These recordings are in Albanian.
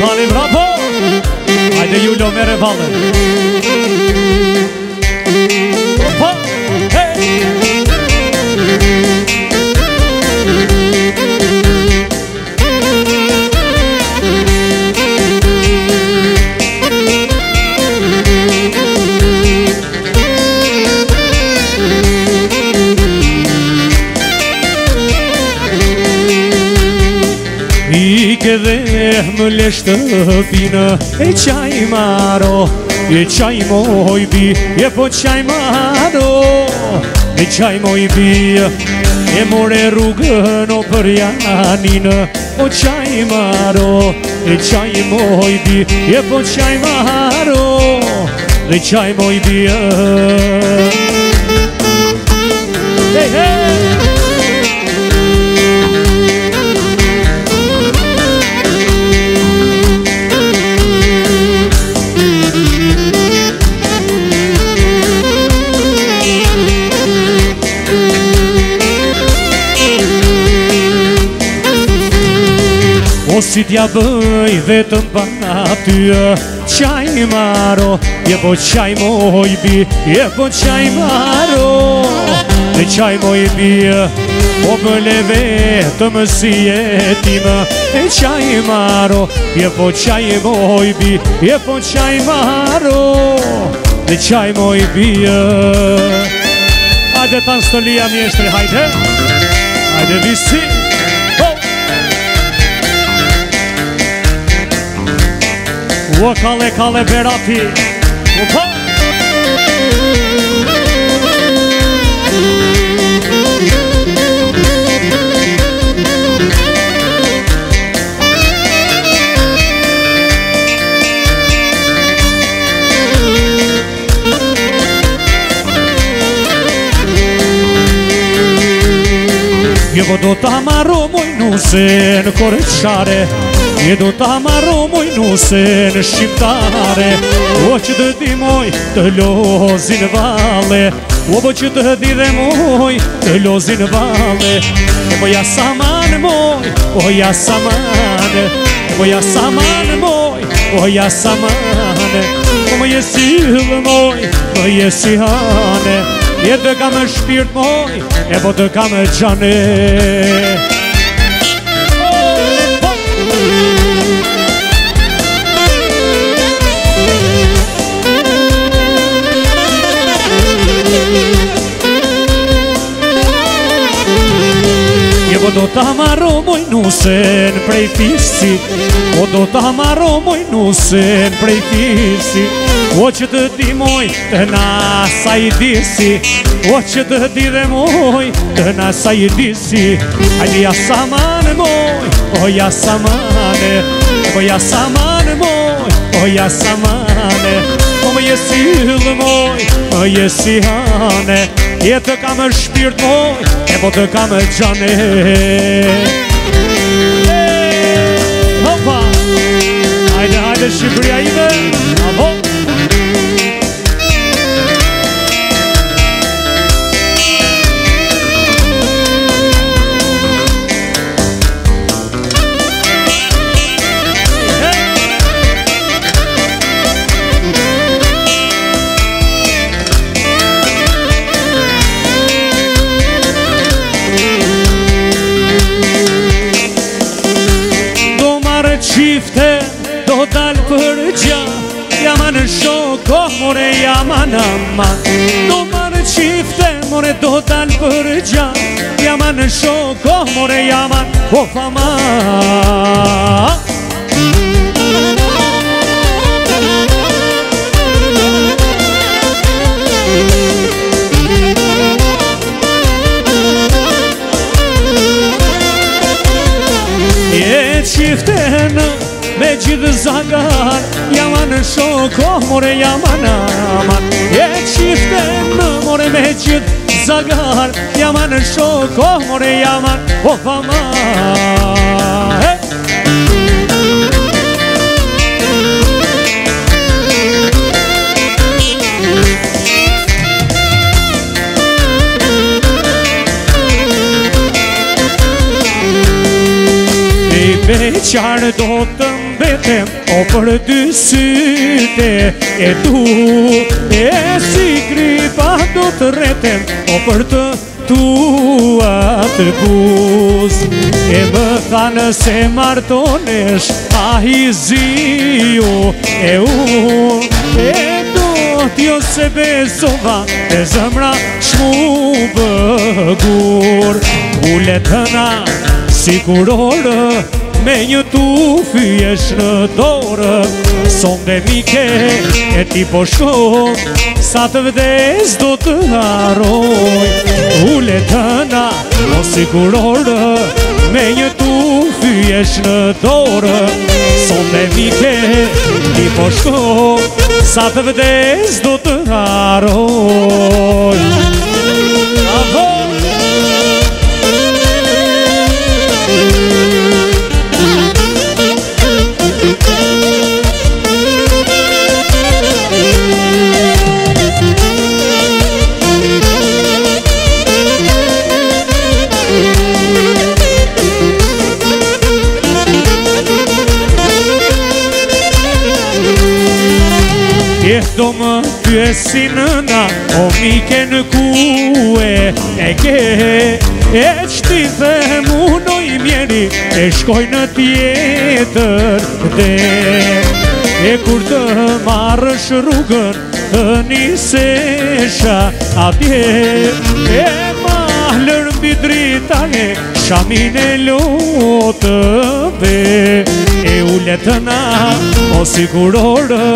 tani, bravo! Hajde Julo, mere valën. Opa, hej! Ike dhe më leshtë pinë e qaj maro, e qaj moj bi, e po qaj maro, e qaj moj bi, e more rrugën o për janinë, o qaj maro, e qaj moj bi, e po qaj maro, e qaj moj bi. Hey, hey! O si t'ja bëj vetëm pa ty qaj maro, je po qaj moj bi, je po qaj maro, e qaj moj bi, o më le vetëm si jetim, e qaj maro, je po qaj moj bi, je po qaj maro, e qaj moj bi. Hajde tanë stolia mjeshtri, hajde, hajde visi. O kale kale berati. Opa. Je do ta marro moj nuse në korçare, je do ta marro moj nuse në shqiptare, o që të di moj të lozin vale, o po që të di dhe moj të lozin vale, e po ja saman moj, o ja saman, e po ja saman moj, o ja saman, o më jesi hëllë moj, më jesi hane, je të kam e shpirt moj, e po të kam e qane. Je po do ta marro moj nusen prej fisi, o do ta marro moj nusen prej fisi, o që të di moj të na sa i disi, o që të di dhe moj të na sa i disi, hajde ja saman moj, o ja samane, o ja saman moj, o ja samane, o më jesi hëllë moj, më jesi hane, jetë kam e shpirt moj, e po të kam e gjane. Hopa, hajde, hajde Shqipëria ime, bravo. Qifte do dal për gja, jaman shoko, more jaman aman. Do marë qifte, more do dal për gja, jaman shoko, more jaman o fama. Qifte në me gjithë zagar, jaman shoko, more jaman aman. E qifte në more me gjithë zagar, jaman shoko, more jaman o fama. Beqar do të mbetem, o për dy syte e tu. E si gripa do të rretem, o për të tua të buz. E më thanë se martonesh, a hizio e unë. E do t'jo se besova, e zëmra shmu bëgur. Ule tëna si kurorë, me një tufi jesh në dorë. Sonde mike e ti po shkoj, sa të vdes do të haroj. Ule tëna o sigurorë, me një tufi jesh në dorë. Sonde mike ti po shkoj, sa të vdes do të haroj. Bravo! Do më pyesi nëna, o mike në kue e ke. E qti them unoj mjeri, e shkoj në tjetër dhe. E kur të marrësh rrugën, të nisesha atje. E mahlër mbi dritane, shamin e lotëve. E uletëna, o sigurorë,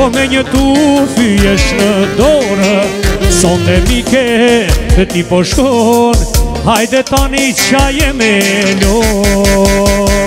o me një tufi jesh në dorë. Sonde mike, të ti po shkon, hajde tani qaje me lor.